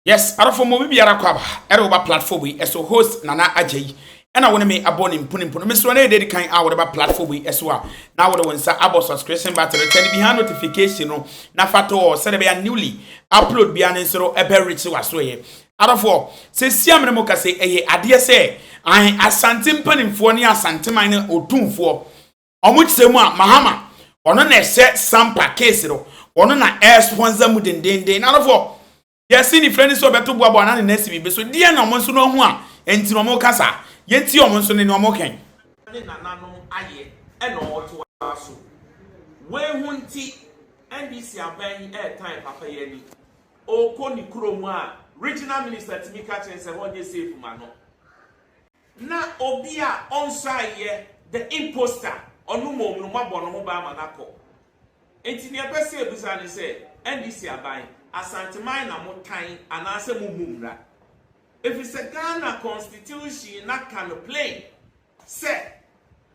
Yes, arafo mo bibiara kwaba. Ere oba platform we eso host Nana Ajayi. And I want to make a bone in punin. Miss Rene did kind out whatever platform we as well. Now what once about subscription button return behind notification no na fato or said be a newly upload be an so a very rich was way. Out of all, say Siam Remoka say a adia say I asantim punin for near Santimine Otumfour. Omuch se Mahama. Ono na set Sampa case ro. Ono na air sponsor mudin den out of all. Yes, any friend is over to Bobo and Nessie, but so dear no one so no one, and Tinomo Casa, yet you almost in no more can. And all to us. Where won't tea and this year buying airtime, Papa Yenny? O Connie Croma, regional minister to me catching 7 years safe, Mano. Na Obia on side, the imposter, or no more, no more, no Manako. And in your best year, Bizani said, and this year buying. Asantemai na mo kan anase mo mumra. If it's a Ghana constitution na can play, say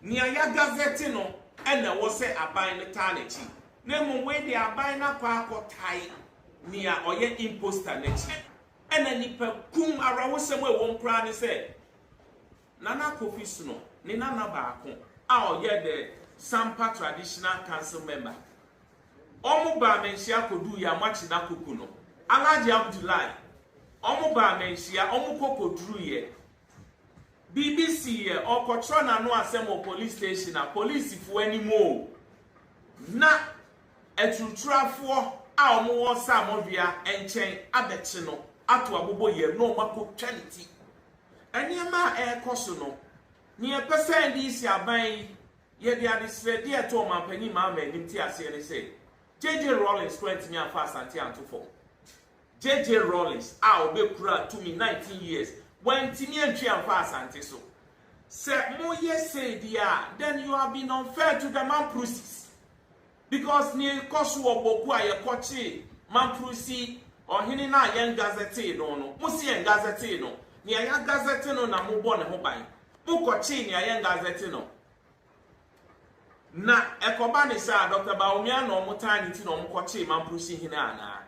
ni aya gazette no and na wo say aban ne tanechi. Na mo we dey aban na kwa akotai ni a oye imposter nechi. And na nipa kum ara wo sem we won kra ne say Nana Kofi no ni nana baako a oye the Sampa traditional council member. Omu ba menshia kodu ya machi na kuku no. Alaji Abdullahi. Omu ba menshia omu kokodru ye. BBC ye okotro na no asemo police station na police fu animo. Na etutrafo a omu wo sa modua enchen abeche no ato abobo ye no mako twanti. Eniema ekoso no. Ni epese ndi isi aban ye dia disredi eto mampani ma anim ase ne say JJ Rollins 20 years fast and Otumfour. JJ Rollins, I'll be kura to me 19 years. When Timmy and fast and so. Say more yes say dear, then you have been unfair to the man process. Because near Kosu or Bokua ye kochi, man prusi or hinina yen gazette no musi and gazette no. Near ya gazette no na mubon and mobile. Mukochi near yen gazette no. Na ekobani sa Dr. Baumia no mutani ti no mkoche mamprusi hina ana.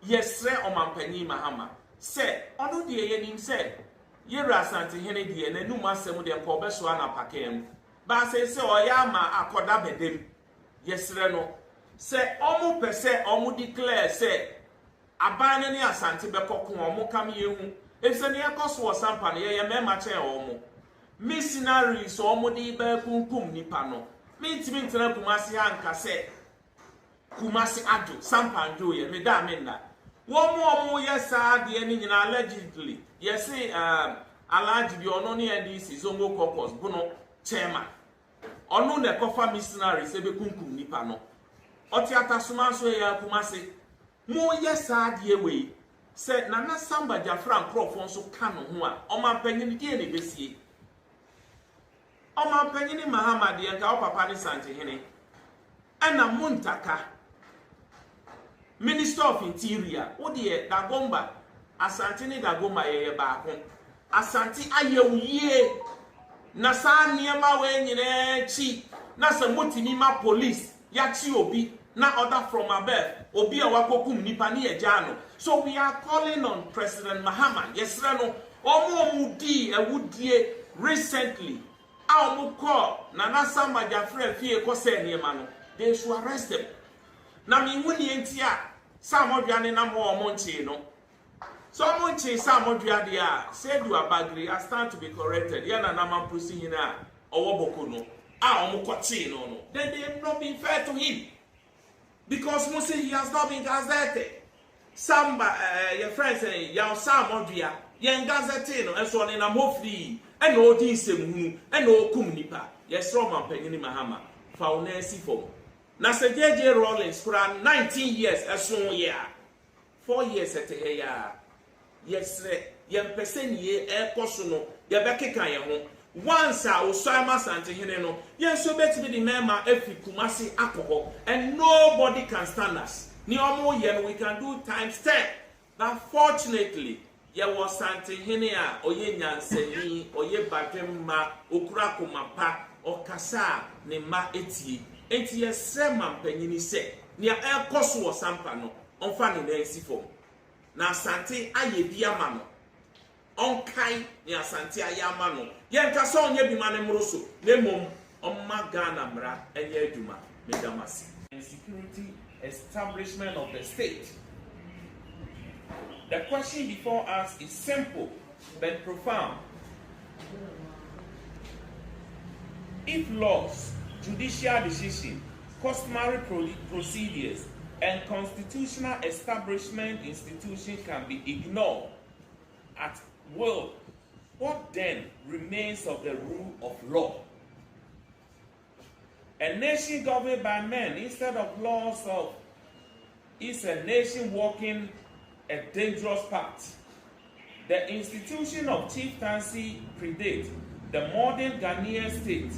Yesre omampani Mahama. Se onu de ye nim se yera asante hene de na num asem de ko beso ana pakem. Ba se oya ma akoda bedem. Yesre no se omu pese omu declare se abane ne asante bekoko omu kam yehu. Efse ne yakoso Sampa ne ye mema che omu. Missionary so omudi be kunkum nipa no mintimi ntena kumasi anka se kumasi ado Sampa ado ye me da menna wo yesa de ni nyina allegedly yesi alaji bi ono ne ndc zongo caucus buno chairman onu ne kofa missionary se be kunkum nipa no oti atasuma so ya kumasi mo yesa de we se nana Samba Jafra Nkrofo so ka no ho a o ma panyin die ne besie Oma panyini Mahama de nka o papa ni sante hene ana muntaka Minister of Interior wo de Dagomba asante ni Dagomba ye baako asante ayewuye na sa niema we nyine chi na se motini ma police ya chi obi na order from above obi a wakokum nipa ni ejano. So we are calling on President Mahama yesra no omo di ewudie recently Nana Samba Jafra fie ko se niema no they should arrest them. Na mi wuni entia Samodwane na mo omonchi no. So omonchi Samodwa dia say do abagri I stand to be corrected. Ya na man pusi hina owoboko no. Omokochi no. Then they have not been fair to him. Because Musi he has not been gazetted. Samba your friend say ya Samodwa yen gazette no eso ni na mofri and no diesem hunu and no kum nipa yes Roman penny Mahama faunesi form na se JJ Rollins for 19 years eson year 4 years at ya yes yem person ye e koso no ye bekeka ye ho once a osama sante hene no yes so betimi the member efi kumasi akoho and nobody can stand us ni omo ye no we can do times 10 but fortunately ye was sante hene a oye nyansani oye badwemma okura komapa okasa ne ma etie enti ye se mampanyini se ne ekoso wo Sampa no onfa ne nansi fom na asante aye bi ama no onkai ni asante aye ama no ye nka so onye bi mane mroso na mom omma Ghana mra enye aduma medamasi and security establishment of the state. The question before us is simple but profound. If laws, judicial decisions, customary procedures, and constitutional establishment institutions can be ignored at will, what then remains of the rule of law? A nation governed by men instead of laws is a nation walking a dangerous path. The institution of chieftaincy predates the modern Ghanaian state.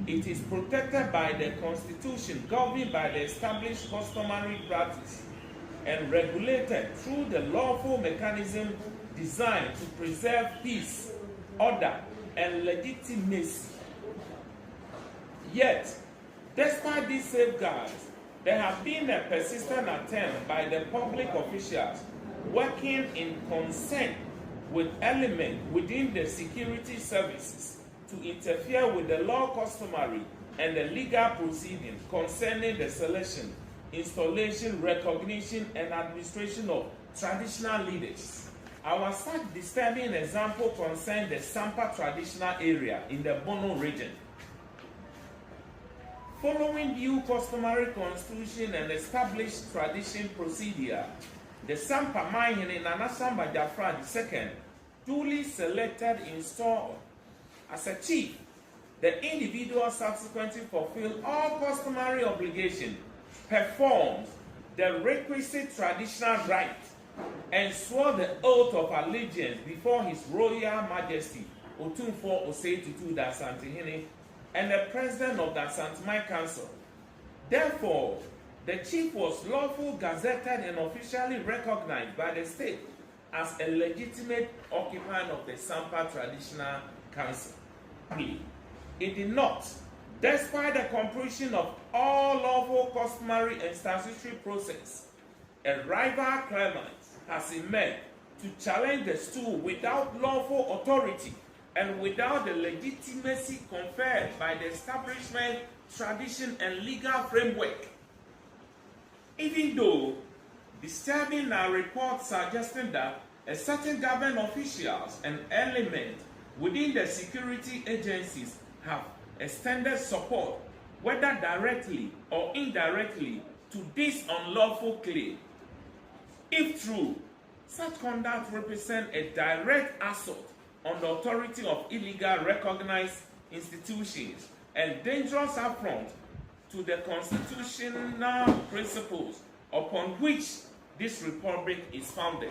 It is protected by the constitution, governed by the established customary practice, and regulated through the lawful mechanism designed to preserve peace, order, and legitimacy. Yet, despite these safeguards, there have been a persistent attempt by the public officials working in concert with elements within the security services to interfere with the law customary and the legal proceedings concerning the selection, installation, recognition, and administration of traditional leaders. Our such disturbing example concerns the Sampa traditional area in the Bono region. Following due customary constitution and established tradition procedure, the Sampa Mahama Nana Samba Jafra II, duly selected, installed as a chief, the individual subsequently fulfilled all customary obligations, performed the requisite traditional rites, and swore the oath of allegiance before His Royal Majesty Otumfour Osei and the President of the Asantuma Council. Therefore, the chief was lawfully gazetted and officially recognized by the state as a legitimate occupant of the Sampa Traditional Council. It did not, despite the completion of all lawful, customary, and statutory process, a rival claimant has emerged to challenge the stool without lawful authority and without the legitimacy conferred by the establishment, tradition, and legal framework. Even though disturbing our report suggesting that a certain government officials and elements within the security agencies have extended support, whether directly or indirectly, to this unlawful claim. If true, such conduct represents a direct assault on the authority of illegal recognized institutions and dangerous affront to the constitutional principles upon which this republic is founded.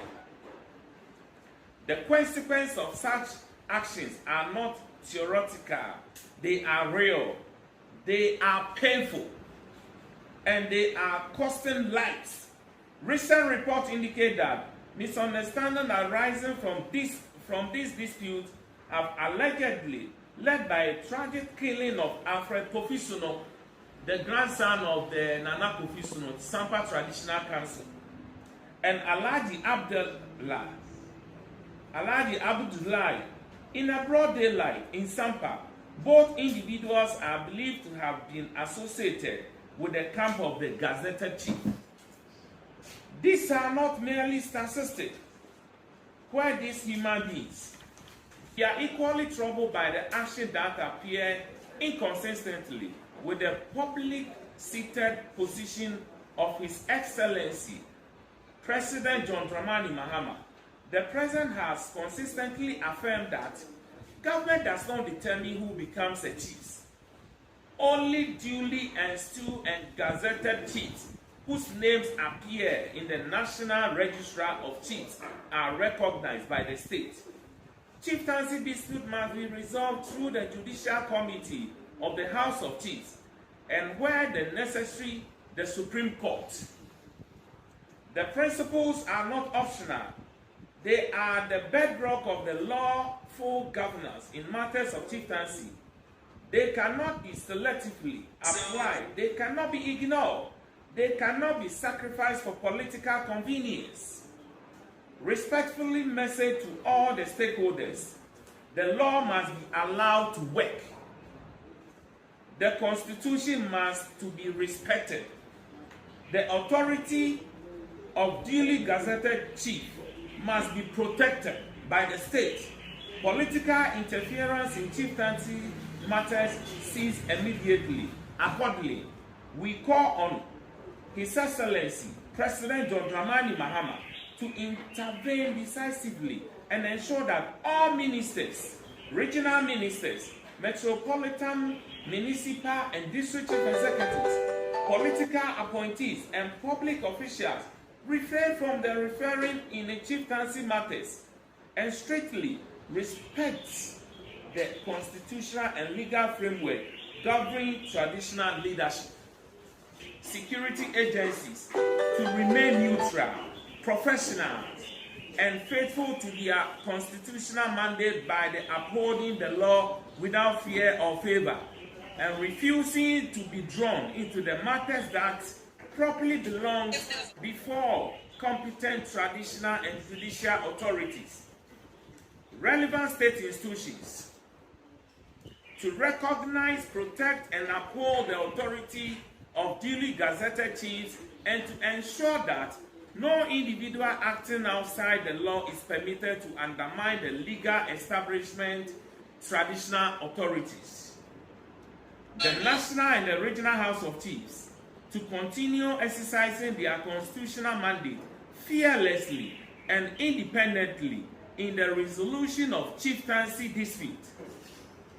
The consequences of such actions are not theoretical, they are real, they are painful, and they are costing lives. Recent reports indicate that misunderstandings arising from this dispute have allegedly led by a tragic killing of Alfred Kofi, the grandson of the Nana Kofi, Sampa Traditional Council, and Alhaji Abdullah in a broad daylight in Sampa. Both individuals are believed to have been associated with the camp of the gazetted chief. These are not merely statistics, where these human beings, they are equally troubled by the actions that appear inconsistently with the public-seated position of His Excellency, President John Dramani Mahama. The President has consistently affirmed that government does not determine who becomes a chief. Only duly installed and gazetted chiefs whose names appear in the National Register of Chiefs are recognized by the state. Chieftaincy dispute must be resolved through the Judicial Committee of the House of Chiefs, and where necessary, the Supreme Court. The principles are not optional. They are the bedrock of the lawful governance in matters of chieftaincy. They cannot be selectively applied. They cannot be ignored. They cannot be sacrificed for political convenience. respectfully message to all the stakeholders: the law must be allowed to work. The Constitution must to be respected. The authority of duly gazetted chief must be protected by the state. Political interference in chieftaincy matters cease immediately. Accordingly, we call on His Excellency President Dormaahene Mahama to intervene decisively and ensure that all ministers, regional ministers, metropolitan, municipal, and district chief executives, political appointees, and public officials refrain from the referring in the chieftaincy matters and strictly respect the constitutional and legal framework governing traditional leadership. Security agencies to remain neutral, professional, and faithful to their constitutional mandate by the upholding the law without fear or favor, and refusing to be drawn into the matters that properly belong before competent traditional and judicial authorities. Relevant state institutions to recognize, protect, and uphold the authority of duly gazetted chiefs, and to ensure that no individual acting outside the law is permitted to undermine the legal establishment traditional authorities. The National and the Regional House of Chiefs to continue exercising their constitutional mandate fearlessly and independently in the resolution of chieftaincy dispute.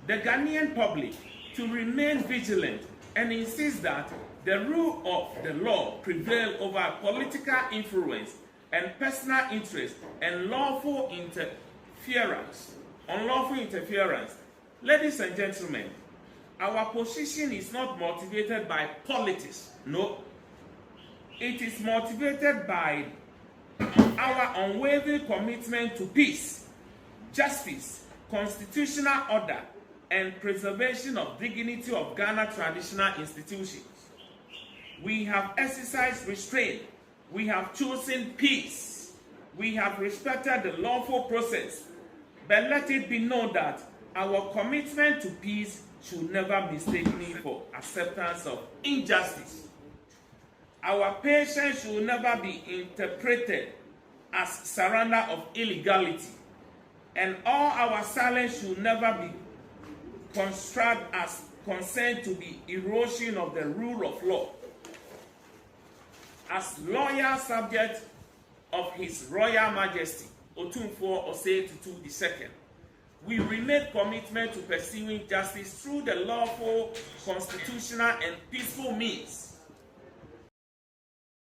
The Ghanaian public to remain vigilant and insist that the rule of the law prevail over political influence and personal interest and unlawful interference. Ladies and gentlemen, our position is not motivated by politics. No. It is motivated by our unwavering commitment to peace, justice, constitutional order, and preservation of dignity of Ghana traditional institutions. We have exercised restraint. We have chosen peace. We have respected the lawful process. But let it be known that our commitment to peace should never be mistaken for acceptance of injustice. Our patience should never be interpreted as surrender of illegality. And all our silence should never be construed as consent to the erosion of the rule of law. As loyal subject of His Royal Majesty Otumfour II, we remain committed to pursuing justice through the lawful, constitutional, and peaceful means.